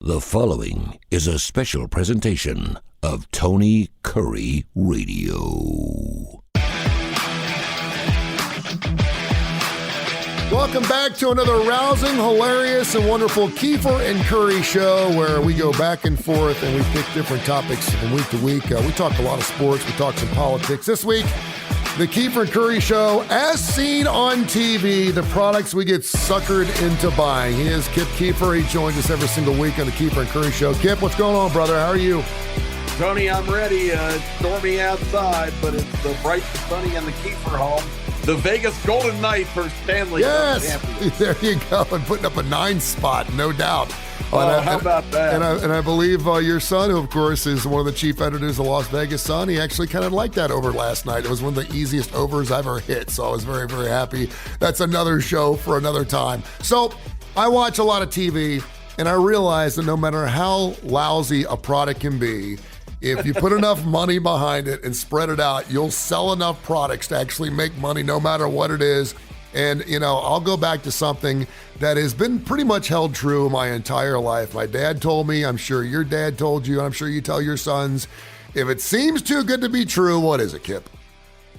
The following is a special presentation of Tony Kurre Radio. Welcome back to another rousing, hilarious, and wonderful Keefer and Kurre show where we go back and forth and we pick different topics from week to week. We talk a lot of sports. We talk some politics. This week, the Keefer and Kurre show, as seen on TV, the products we get suckered into buying. He is Kip Keefer. He joins us every single week on the Keefer and Kurre show. Kip, what's going on, brother? How are you? Tony, I'm ready. Stormy outside, but it's bright and sunny in the Keefer home. The Vegas Golden Knights for Stanley. Yes, there you go. And putting up a 9 spot, no doubt. How about that? And I believe your son, who of course is one of the chief editors of the Las Vegas Sun, he actually kind of liked that over last night. It was one of the easiest overs I've ever hit, so I was very, very happy. That's another show for another time. So I watch a lot of TV, and I realize that no matter how lousy a product can be, if you put enough money behind it and spread it out, you'll sell enough products to actually make money no matter what it is. And, you know, I'll go back to something that has been pretty much held true my entire life. My dad told me, I'm sure your dad told you, and I'm sure you tell your sons, if it seems too good to be true, what is it, Kip?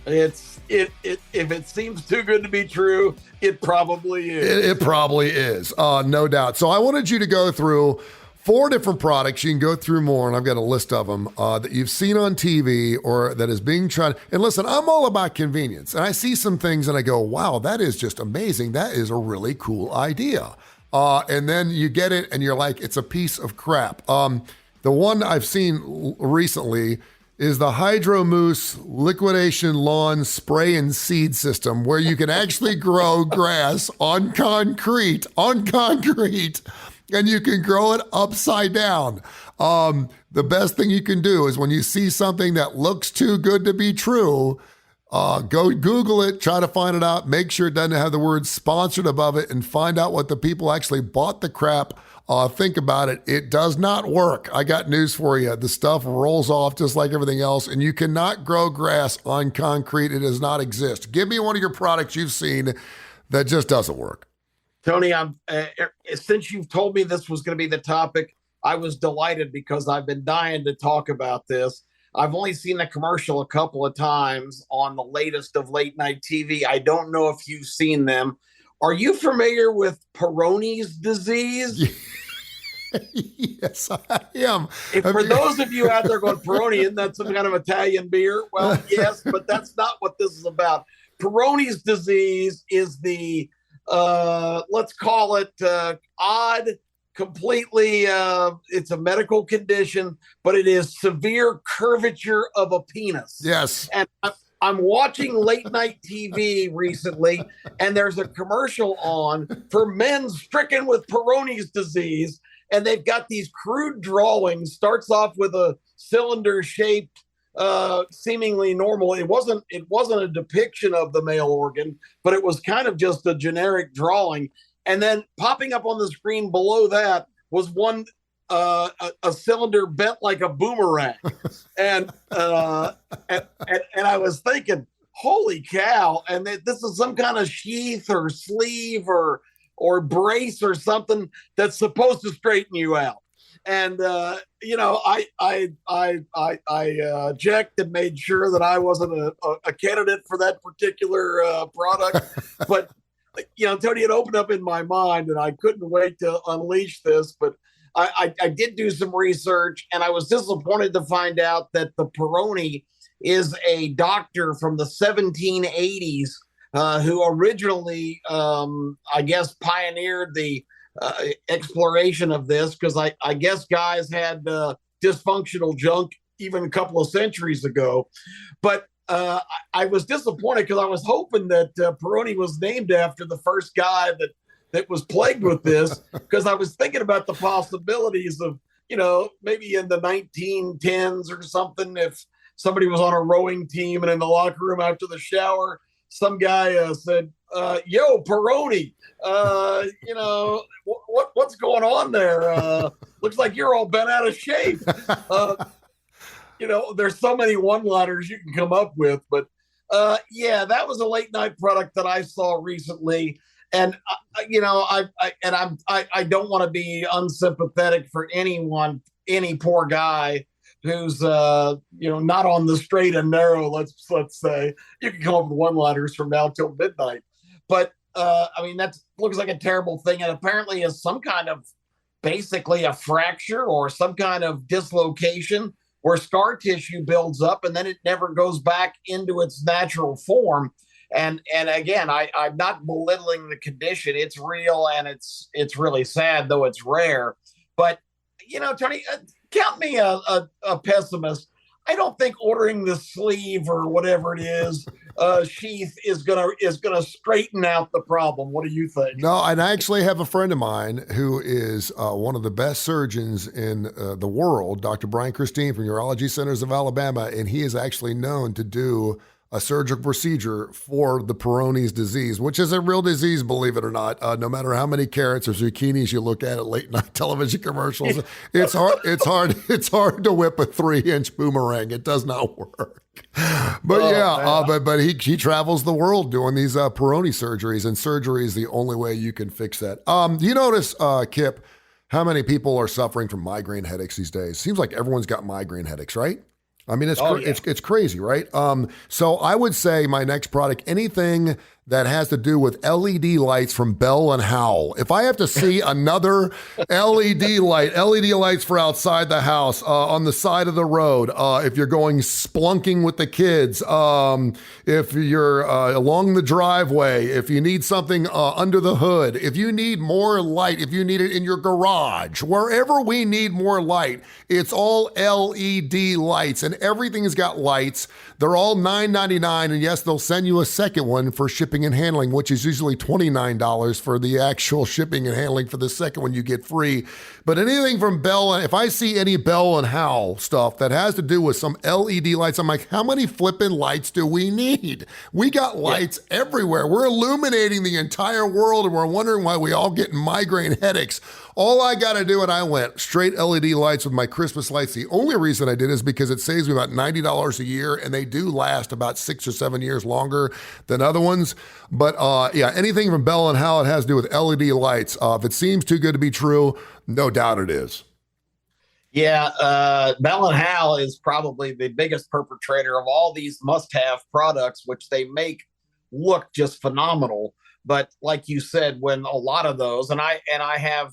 If it seems too good to be true, it probably is. It probably is, no doubt. So I wanted you to go through 4 different products. You can go through more, and I've got a list of them that you've seen on TV or that is being tried. And listen, I'm all about convenience. And I see some things and I go, wow, that is just amazing. That is a really cool idea. And then you get it and you're like, it's a piece of crap. The one I've seen recently is the Hydro Moose liquidation lawn spray and seed system, where you can actually grow grass on concrete, and you can grow it upside down. The best thing you can do is when you see something that looks too good to be true, go Google it, try to find it out, make sure it doesn't have the word sponsored above it, and find out what the people actually bought the crap. Think about it. It does not work. I got news for you. The stuff rolls off just like everything else, and you cannot grow grass on concrete. It does not exist. Give me one of your products you've seen that just doesn't work. Tony, since you've told me this was going to be the topic, I was delighted because I've been dying to talk about this. I've only seen the commercial a couple of times on the latest of late night TV. I don't know if you've seen them. Are you familiar with Peyronie's disease? Yes, I am. For those of you out there going, Peroni, isn't that some kind of Italian beer? Well, yes, but that's not what this is about. Peyronie's disease is the let's call it odd, completely, it's a medical condition, but it is severe curvature of a penis. Yes. And I'm watching late night TV recently, and there's a commercial on for men stricken with Peyronie's disease, and they've got these crude drawings. Starts off with a cylinder shaped, seemingly normal. It wasn't a depiction of the male organ, but it was kind of just a generic drawing. And then popping up on the screen below that was one a cylinder bent like a boomerang. And I was thinking, holy cow! And this is some kind of sheath or sleeve or brace or something that's supposed to straighten you out. And I checked and made sure that I wasn't a candidate for that particular product. But Tony, it opened up in my mind, and I couldn't wait to unleash this. But I did do some research, and I was disappointed to find out that the Peyronie is a doctor from the 1780s who originally, I guess, pioneered the exploration of this, because I guess guys had dysfunctional junk even a couple of centuries ago. But I was disappointed because I was hoping that Peyronie was named after the first guy that was plagued with this, because I was thinking about the possibilities of, maybe in the 1910s or something, if somebody was on a rowing team and in the locker room after the shower, some guy said, yo, Peyronie, what's going on there? Looks like you're all bent out of shape. There's so many one-liners you can come up with. But, that was a late-night product that I saw recently. And I don't want to be unsympathetic for anyone, any poor guy who's not on the straight and narrow. Let's say you can come up with one-liners from now till midnight, but that looks like a terrible thing, and apparently is some kind of basically a fracture or some kind of dislocation where scar tissue builds up and then it never goes back into its natural form. And again, I'm not belittling the condition. It's real and it's really sad, though it's rare. But Tony, count me a pessimist. I don't think ordering the sleeve or whatever it is sheath is gonna straighten out the problem. What do you think? No, and I actually have a friend of mine who is one of the best surgeons in the world, Dr. Brian Christine from Urology Centers of Alabama, and he is actually known to do a surgical procedure for the Peyronie's disease, which is a real disease, believe it or not. No matter how many carrots or zucchinis you look at late night television commercials, it's hard to whip a 3-inch boomerang. It does not work. But but he travels the world doing these Peyronie surgeries, and surgery is the only way you can fix that. You notice, Kip, how many people are suffering from migraine headaches these days? Seems like everyone's got migraine headaches, right? I mean, it's crazy, right? So I would say my next product, anything that has to do with LED lights from Bell and Howell. If I have to see another LED lights for outside the house, on the side of the road, if you're going splunking with the kids, if you're along the driveway, if you need something under the hood, if you need more light, if you need it in your garage, wherever we need more light, it's all LED lights, and everything has got lights. They're all $9.99, and yes, they'll send you a second one for shipping and handling, which is usually $29 for the actual shipping and handling. For the second one, you get free. But anything from Bell, if I see any Bell and Howell stuff that has to do with some LED lights, I'm like, how many flipping lights do we need? We got lights everywhere. We're illuminating the entire world, and we're wondering why we all get migraine headaches. All I got to do, and I went straight LED lights with my Christmas lights. The only reason I did is because it saves me about $90 a year, and they do last about 6 or 7 years longer than other ones. But anything from Bell and Howell, it has to do with LED lights. If it seems too good to be true, no doubt it is. Yeah, Bell and Howell is probably the biggest perpetrator of all these must-have products, which they make look just phenomenal. But like you said, when a lot of those, and I have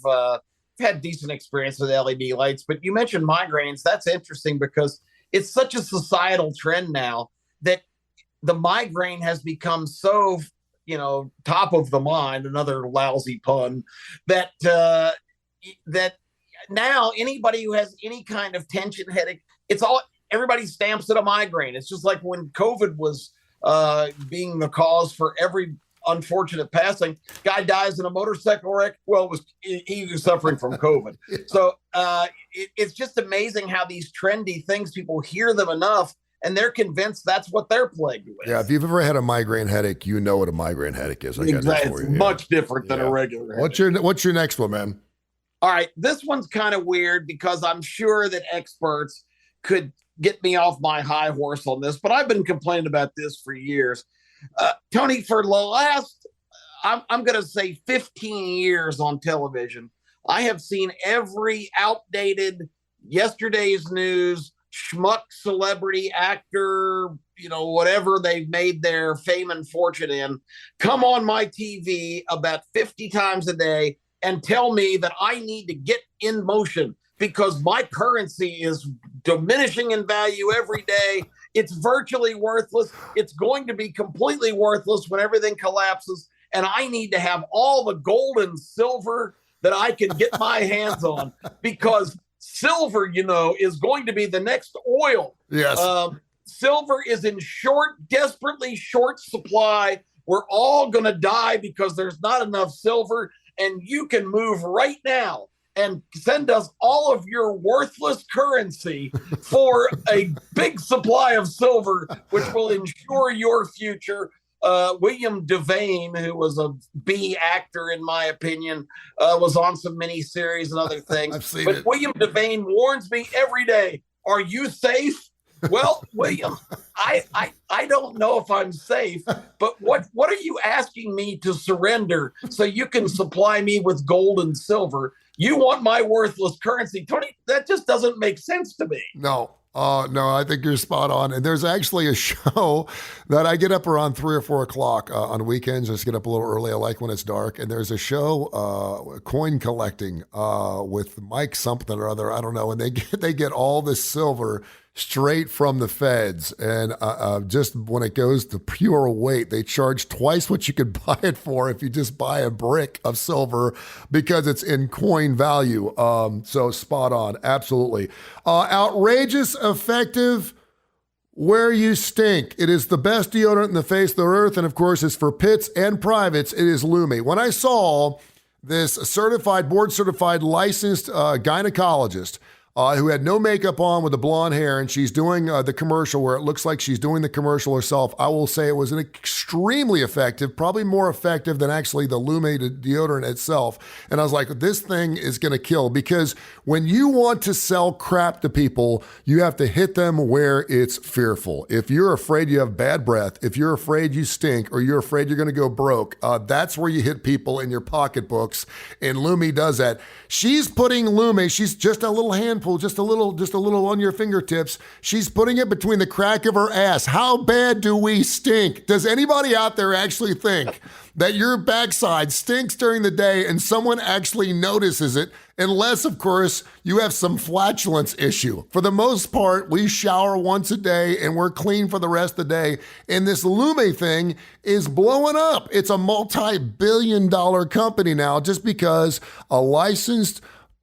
had decent experience with LED lights, but you mentioned migraines. That's interesting because it's such a societal trend now that the migraine has become so, top of the mind, another lousy pun, that now anybody who has any kind of tension headache, everybody stamps it a migraine. It's just like when COVID was being the cause for every unfortunate passing. Guy dies in a motorcycle wreck. Well, he was suffering from COVID. Yeah. So it's just amazing how these trendy things, people hear them enough and they're convinced that's what they're plagued with. Yeah, if you've ever had a migraine headache, you know what a migraine headache is. Exactly. It's much different than a regular headache. What's your next one, man? All right, this one's kind of weird because I'm sure that experts could get me off my high horse on this, but I've been complaining about this for years. Tony, for the last, I'm going to say 15 years on television, I have seen every outdated yesterday's news, schmuck celebrity actor, whatever they've made their fame and fortune in, come on my TV about 50 times a day and tell me that I need to get in motion because my currency is diminishing in value every day. It's virtually worthless. It's going to be completely worthless when everything collapses. And I need to have all the gold and silver that I can get my hands on because silver, is going to be the next oil. Yes. Silver is in desperately short supply. We're all going to die because there's not enough silver. And you can move right now and send us all of your worthless currency for a big supply of silver, which will ensure your future. William Devane, who was a B actor, in my opinion, was on some miniseries and other things. I've seen but it. William Devane warns me every day, are you safe? Well, William, I don't know if I'm safe, but what are you asking me to surrender so you can supply me with gold and silver? You want my worthless currency, Tony? That just doesn't make sense to me. No. No, I think you're spot on. And there's actually a show that I get up around 3 or 4 o'clock on weekends. Just get up a little early. I like when it's dark. And there's a show, coin collecting, with Mike something or other. I don't know. And they get all this silver straight from the feds. And just when it goes to pure weight, they charge twice what you could buy it for if you just buy a brick of silver because it's in coin value. So spot on. Absolutely. Outrageous, effective, where you stink. It is the best deodorant in the face of the earth. And of course, it's for pits and privates. It is Lume. When I saw this certified, board certified, licensed gynecologist who had no makeup on with the blonde hair, and she's doing the commercial where it looks like she's doing the commercial herself. I will say it was an extremely effective, probably more effective than actually the Lume deodorant itself. And I was like, this thing is going to kill, because when you want to sell crap to people, you have to hit them where it's fearful. If you're afraid you have bad breath, if you're afraid you stink, or you're afraid you're going to go broke, that's where you hit people in your pocketbooks. And Lume does that. She's putting Lume, she's just a little handful, just a little on your fingertips. She's putting it between the crack of her ass. How bad do we stink? Does anybody out there actually think that your backside stinks during the day and someone actually notices it? Unless, of course, you have some flatulence issue. For the most part, we shower once a day and we're clean for the rest of the day. And this Lume thing is blowing up. It's a multi-billion-dollar company now just because a licensed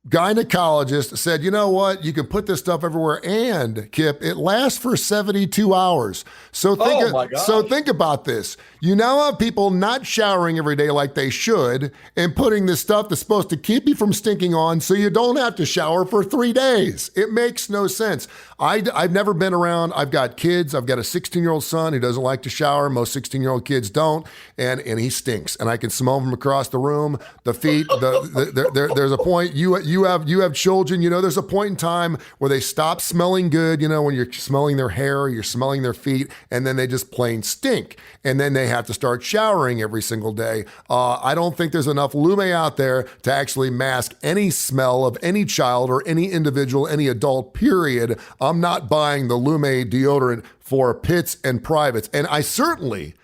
gynecologist said, you know what, you can put this stuff everywhere, and Kip, it lasts for 72 hours. So think about this. You now have people not showering every day like they should and putting this stuff that's supposed to keep you from stinking on so you don't have to shower for 3 days. It makes no sense. I've never been around. I've got kids. I've got a 16-year-old son who doesn't like to shower. Most 16-year-old kids don't, and he stinks. And I can smell him from across the room. The feet. There's a point. You have children. You know, there's a point in time where they stop smelling good. You know, when you're smelling their hair, you're smelling their feet, and then they just plain stink. And then they have to start showering every single day. I don't think there's enough Lume out there to actually mask any smell of any child or any individual, any adult, period. I'm not buying the Lume deodorant for pits and privates. And I certainly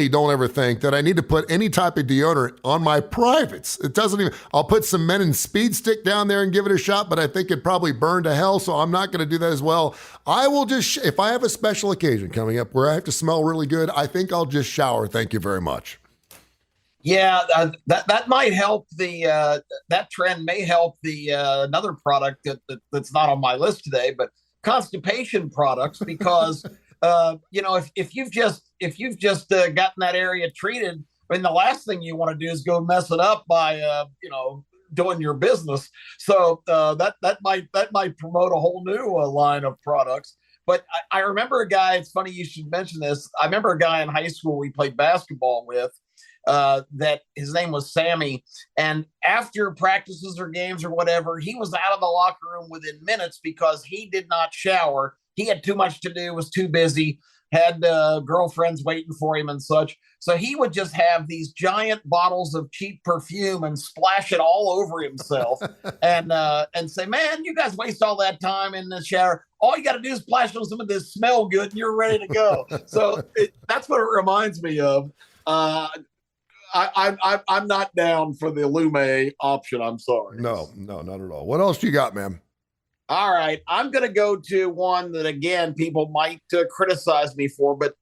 don't ever think that I need to put any type of deodorant on my privates. It doesn't even, I'll put some Men in Speed Stick down there and give it a shot, but I think it'd probably burn to hell, so I'm not going to do that as well. I will just, if I have a special occasion coming up where I have to smell really good, I think I'll just shower. Thank you very much. Yeah, that might help that trend may help another product that's not on my list today, but constipation products, because if you've just gotten that area treated, I mean, the last thing you want to do is go mess it up by doing your business. So that might promote a whole new line of products. But I remember a guy. It's funny you should mention this. I remember a guy in high school we played basketball with. That his name was Sammy, and after practices or games or whatever, he was out of the locker room within minutes because he did not shower. He had too much to do, was too busy, had girlfriends waiting for him and such. So he would just have these giant bottles of cheap perfume and splash it all over himself and say, man, you guys waste all that time in the shower. All you got to do is splash on some of this smell good and you're ready to go. So that's what it reminds me of. I'm not down for the Lume option. I'm sorry. No, not at all. What else do you got, man? All right. I'm going to go to one that, again, people might criticize me for, but,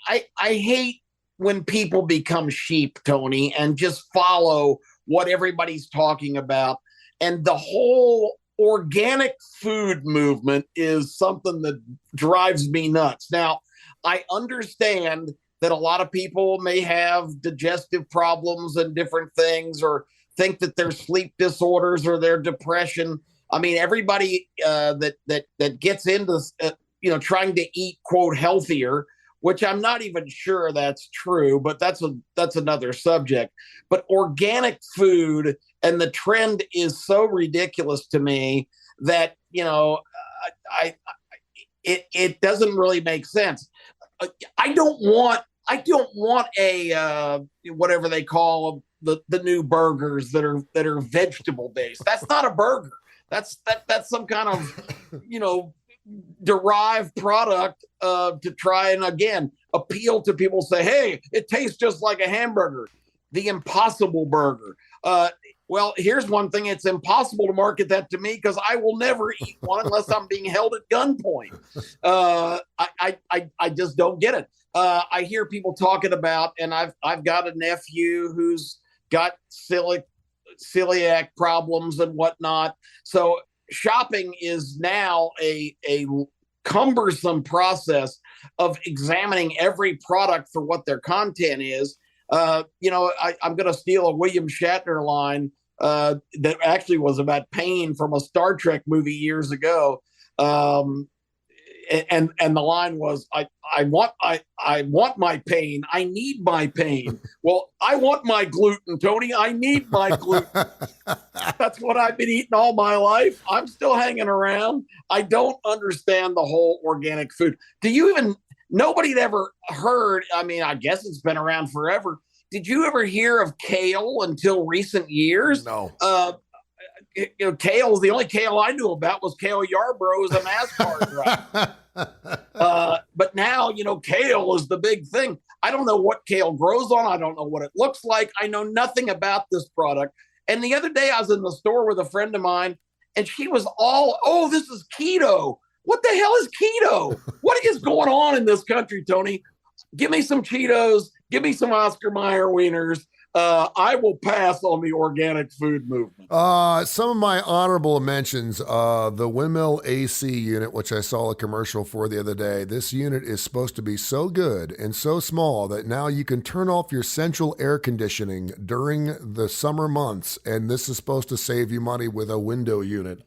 I hate when people become sheep, Tony, and just follow what everybody's talking about. And the whole organic food movement is something that drives me nuts. Now, I understand that a lot of people may have digestive problems and different things, or think that their sleep disorders or their depression. I mean, everybody that gets into trying to eat, quote, healthier, which I'm not even sure that's true, but that's another subject. But organic food, and the trend is so ridiculous to me that it doesn't really make sense. I don't want a whatever they call the new burgers that are vegetable based. That's not a burger. That's some kind of derived product to try and again appeal to people. Say, hey, it tastes just like a hamburger. The Impossible Burger. Well, here's one thing. It's impossible to market that to me because I will never eat one unless I'm being held at gunpoint. I just don't get it. I hear people talking about, and I've got a nephew who's got celiac problems and whatnot. So shopping is now a cumbersome process of examining every product for what their content is. I'm going to steal a William Shatner line that actually was about pain from a Star Trek movie years ago. And the line was, I want my pain. I need my pain. Well, I want my gluten, Tony. I need my gluten. That's what I've been eating all my life. I'm still hanging around. I don't understand the whole organic food. Nobody had ever heard, I mean, I guess it's been around forever. Did you ever hear of kale until recent years? No. Kale, the only kale I knew about was Kale Yarbrough as a NASCAR driver. But now, kale is the big thing. I don't know what kale grows on. I don't know what it looks like. I know nothing about this product. And the other day I was in the store with a friend of mine and she was all, this is keto. What the hell is keto? What is going on in this country, Tony? Give me some Cheetos. Give me some Oscar Mayer wieners. I will pass on the organic food movement. Some of my honorable mentions, the Windmill AC unit, which I saw a commercial for the other day. This unit is supposed to be so good and so small that now you can turn off your central air conditioning during the summer months. And this is supposed to save you money with a window unit.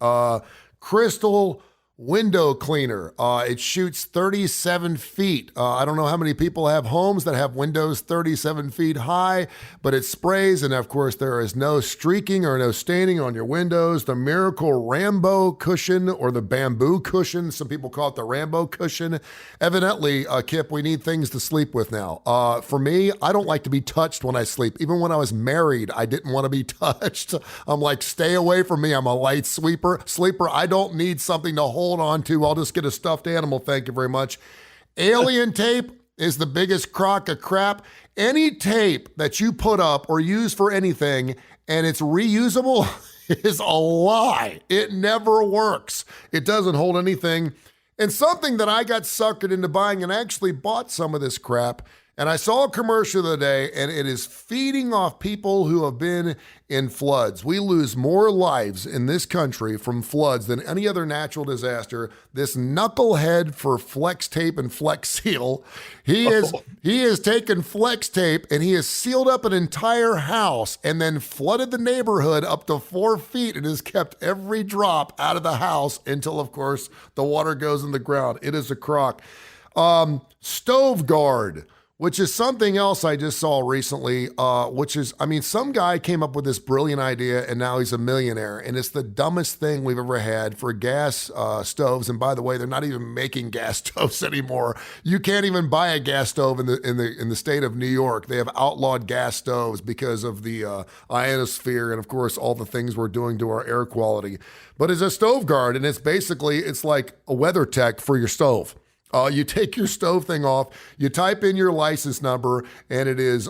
Crystal window cleaner. It shoots 37 feet. I don't know how many people have homes that have windows 37 feet high, but it sprays, and of course there is no streaking or no staining on your windows. The Miracle Rambo cushion, or the bamboo cushion. Some people call it the Rambo cushion. Evidently, Kip, we need things to sleep with now. For me, I don't like to be touched when I sleep. Even when I was married, I didn't want to be touched. I'm like, stay away from me. I'm a light sleeper. I don't need something to hold on to. I'll just get a stuffed animal. Thank you very much. Alien tape is the biggest crock of crap. Any tape that you put up or use for anything and it's reusable is a lie. It never works. It doesn't hold anything. And something that I got suckered into buying, and I actually bought some of this crap, and I saw a commercial the other day, and it is feeding off people who have been in floods. We lose more lives in this country from floods than any other natural disaster. This knucklehead for Flex Tape and Flex Seal, he has taken Flex Tape and he has sealed up an entire house and then flooded the neighborhood up to 4 feet and has kept every drop out of the house until, of course, the water goes in the ground. It is a crock. Stove Guard, which is something else I just saw recently, some guy came up with this brilliant idea and now he's a millionaire, and it's the dumbest thing we've ever had for gas stoves. And by the way, they're not even making gas stoves anymore. You can't even buy a gas stove in the state of New York. They have outlawed gas stoves because of the ionosphere and of course all the things we're doing to our air quality. But it's a Stove Guard, and it's like a weather tech for your stove. You take your stove thing off, you type in your license number, and it is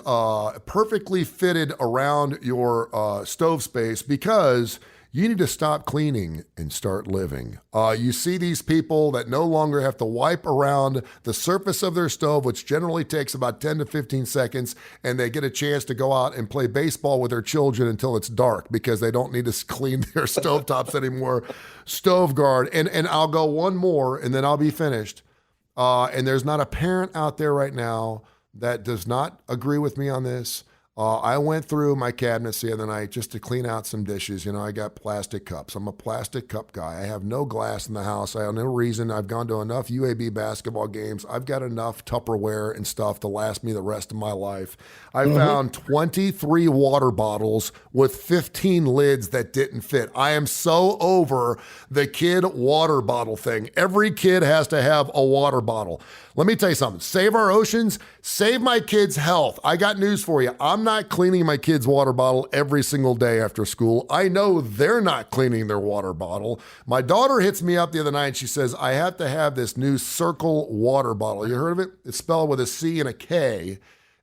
perfectly fitted around your stove space because you need to stop cleaning and start living. You see these people that no longer have to wipe around the surface of their stove, which generally takes about 10 to 15 seconds, and they get a chance to go out and play baseball with their children until it's dark because they don't need to clean their stovetops anymore. Stove Guard. And I'll go one more, and then I'll be finished. And there's not a parent out there right now that does not agree with me on this. I went through my cabinets the other night just to clean out some dishes. You know, I got plastic cups. I'm a plastic cup guy. I have no glass in the house. I have no reason. I've gone to enough UAB basketball games. I've got enough Tupperware and stuff to last me the rest of my life. I found 23 water bottles with 15 lids that didn't fit. I am so over the kid water bottle thing. Every kid has to have a water bottle. Let me tell you something. Save our oceans, save my kids' health. I got news for you. I'm not cleaning my kid's water bottle every single day after school. I know they're not cleaning their water bottle. My daughter hits me up the other night and she says, I have to have this new Circle water bottle. You heard of it? It's spelled with a C and a K.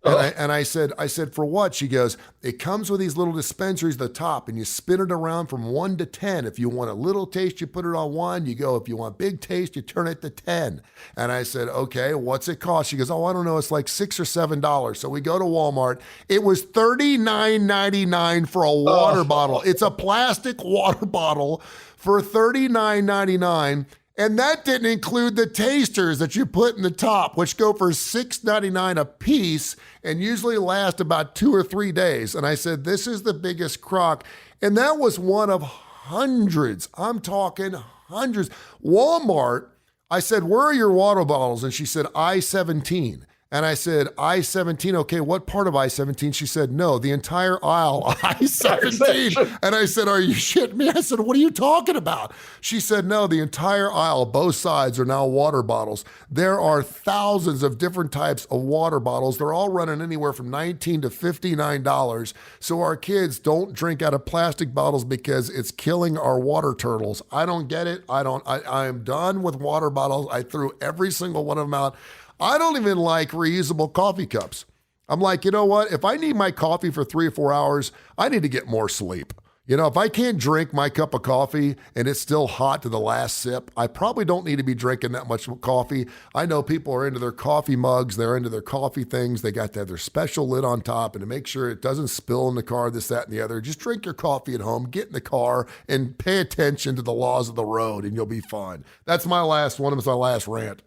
And I said, for what? She goes, it comes with these little dispensaries at the top and you spin it around from 1 to 10. If you want a little taste, you put it on 1. You go, if you want big taste, you turn it to 10. And I said, okay, what's it cost? She goes, oh, I don't know. It's like $6 or $7. So we go to Walmart. It was $39.99 for a water bottle. It's a plastic water bottle for $39.99. And that didn't include the tasters that you put in the top, which go for $6.99 a piece and usually last about 2 or 3 days. And I said, this is the biggest crock. And that was one of hundreds. I'm talking hundreds. Walmart, I said, where are your water bottles? And she said, I-17. And I said, I-17, okay, what part of I-17? She said, no, the entire aisle, I-17. And I said, are you shitting me? I said, what are you talking about? She said, no, the entire aisle, both sides are now water bottles. There are thousands of different types of water bottles. They're all running anywhere from $19 to $59. So our kids don't drink out of plastic bottles because it's killing our water turtles. I don't get it. I am done with water bottles. I threw every single one of them out. I don't even like reusable coffee cups. I'm like, you know what? If I need my coffee for 3 or 4 hours, I need to get more sleep. You know, if I can't drink my cup of coffee and it's still hot to the last sip, I probably don't need to be drinking that much coffee. I know people are into their coffee mugs. They're into their coffee things. They got to have their special lid on top and to make sure it doesn't spill in the car, this, that, and the other. Just drink your coffee at home, get in the car, and pay attention to the laws of the road, and you'll be fine. That's my last one. It was my last rant.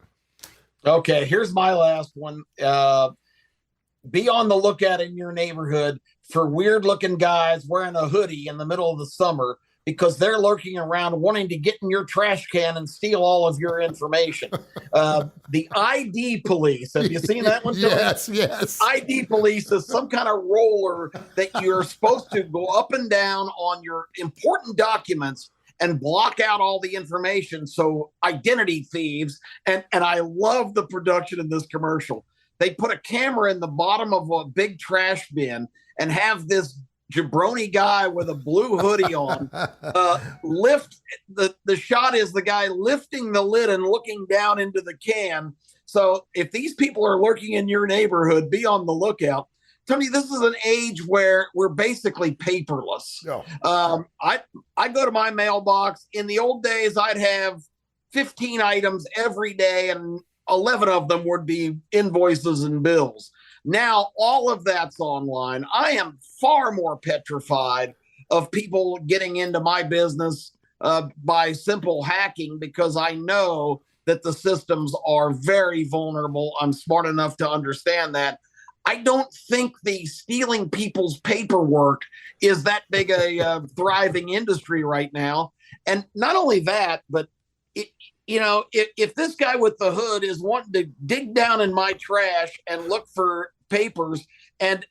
Okay, here's my last one. Be on the lookout in your neighborhood for weird-looking guys wearing a hoodie in the middle of the summer because they're lurking around wanting to get in your trash can and steal all of your information. The ID police, have you seen that one? Yes. ID police is some kind of roller that you're supposed to go up and down on your important documents and block out all the information. So identity thieves, and I love the production of this commercial. They put a camera in the bottom of a big trash bin and have this jabroni guy with a blue hoodie on lift. The shot is the guy lifting the lid and looking down into the can. So if these people are lurking in your neighborhood, be on the lookout. Tony, this is an age where we're basically paperless. No. I go to my mailbox. In the old days, I'd have 15 items every day, and 11 of them would be invoices and bills. Now, all of that's online. I am far more petrified of people getting into my business by simple hacking because I know that the systems are very vulnerable. I'm smart enough to understand that. I don't think the stealing people's paperwork is that big a thriving industry right now. And not only that, but if this guy with the hood is wanting to dig down in my trash and look for papers and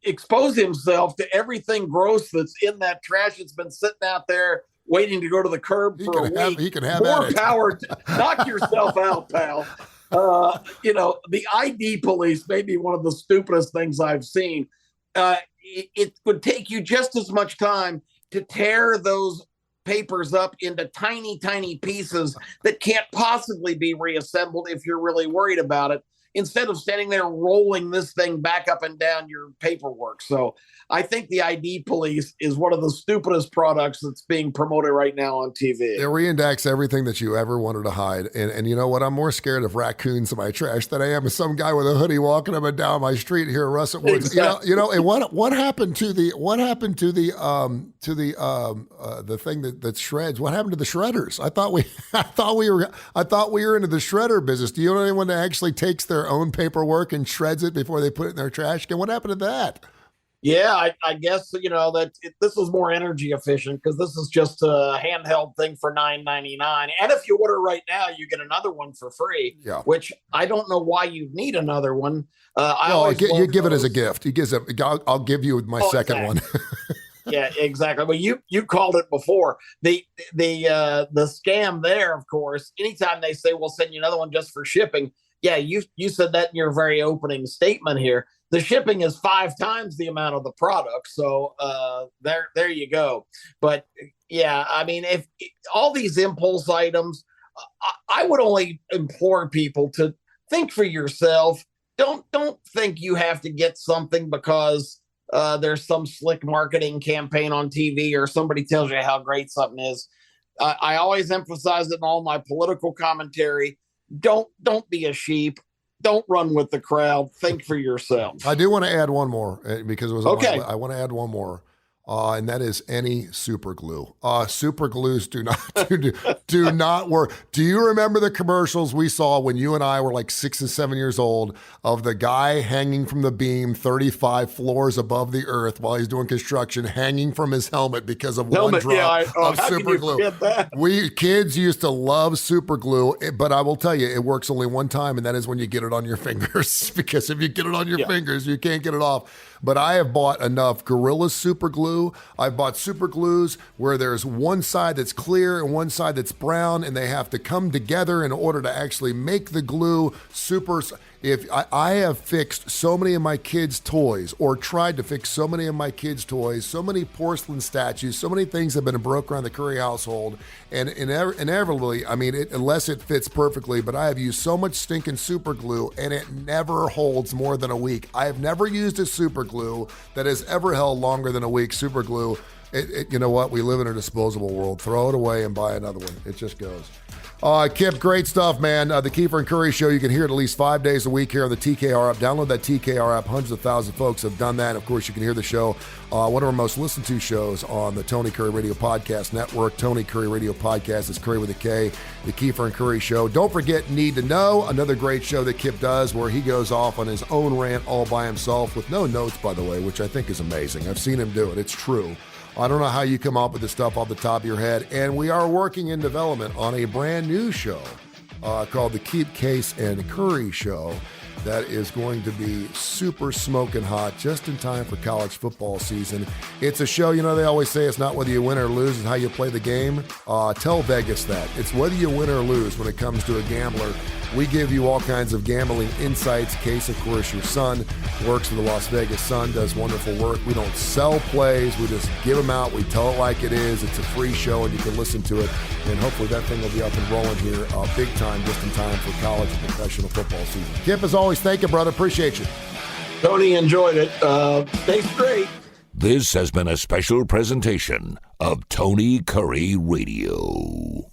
expose himself to everything gross that's in that trash that's been sitting out there waiting to go to the curb for a week, he can have more power. Knock yourself out, pal. The ID police may be one of the stupidest things I've seen. It would take you just as much time to tear those papers up into tiny, tiny pieces that can't possibly be reassembled if you're really worried about it, instead of standing there rolling this thing back up and down your paperwork. So I think the ID police is one of the stupidest products that's being promoted right now on TV. They reindex everything that you ever wanted to hide. And you know what? I'm more scared of raccoons in my trash than I am of some guy with a hoodie walking up and down my street here in Russet Woods. Exactly. And what happened to the thing that shreds? What happened to the shredders? I thought we were into the shredder business. Do you know anyone that actually takes their own paperwork and shreds it before they put it in their trash can? What happened to that? Yeah, I guess this is more energy efficient because this is just a handheld thing for $9.99, and if you order right now, you get another one for free. Yeah. Which I don't know why you need another one. You give it as a gift. I'll give you my second one. Yeah, exactly. Well, you called it before. The scam there, of course. Anytime they say we'll send you another one just for shipping, yeah, you said that in your very opening statement here. The shipping is 5 times the amount of the product. So there you go. But yeah, I mean, if all these impulse items, I would only implore people to think for yourself. Don't think you have to get something because there's some slick marketing campaign on TV or somebody tells you how great something is. I always emphasize it in all my political commentary. Don't be a sheep. Don't run with the crowd. Think for yourself. I do want to add one more because it was okay. I want to add one more. And that is any super glue. Super glues do not work. Do you remember the commercials we saw when you and I were like 6 and 7 years old of the guy hanging from the beam 35 floors above the earth while he's doing construction, hanging from his helmet because of one drop of super glue? We kids used to love super glue, but I will tell you, it works only one time, and that is when you get it on your fingers. Because if you get it on your fingers, you can't get it off. But I have bought enough Gorilla super glue. I've bought super glues where there's one side that's clear and one side that's brown, and they have to come together in order to actually make the glue super. If I have fixed so many of my kids' toys, or tried to fix so many of my kids' toys, so many porcelain statues, so many things have been broke around the Kurre household, and inevitably, I mean, unless it fits perfectly, but I have used so much stinking super glue, and it never holds more than a week. I have never used a super glue that has ever held longer than a week. Super glue, you know what? We live in a disposable world. Throw it away and buy another one. It just goes. Kip, great stuff, man. The Keefer and Kurre Show, you can hear it at least 5 days a week here on the TKR app. Download that TKR app. Hundreds of thousands of folks have done that. Of course, you can hear the show, one of our most listened to shows on the Tony Kurre Radio Podcast Network. Tony Kurre Radio Podcast is Kurre with a K, the Keefer and Kurre Show. Don't forget Need to Know, another great show that Kip does where he goes off on his own rant all by himself with no notes, by the way, which I think is amazing. I've seen him do it. It's true. I don't know how you come up with this stuff off the top of your head. And we are working in development on a brand new show called the Keep, Case, and Kurre Show that is going to be super smoking hot just in time for college football season. It's a show, they always say it's not whether you win or lose, it's how you play the game. Tell Vegas that. It's whether you win or lose when it comes to a gambler. We give you all kinds of gambling insights. Case, of course, your son works for the Las Vegas Sun, does wonderful work. We don't sell plays. We just give them out. We tell it like it is. It's a free show, and you can listen to it. And hopefully that thing will be up and rolling here big time, just in time for college and professional football season. Kip, as always, thank you, brother. Appreciate you. Tony, enjoyed it. Stay straight. This has been a special presentation of Tony Kurre Radio.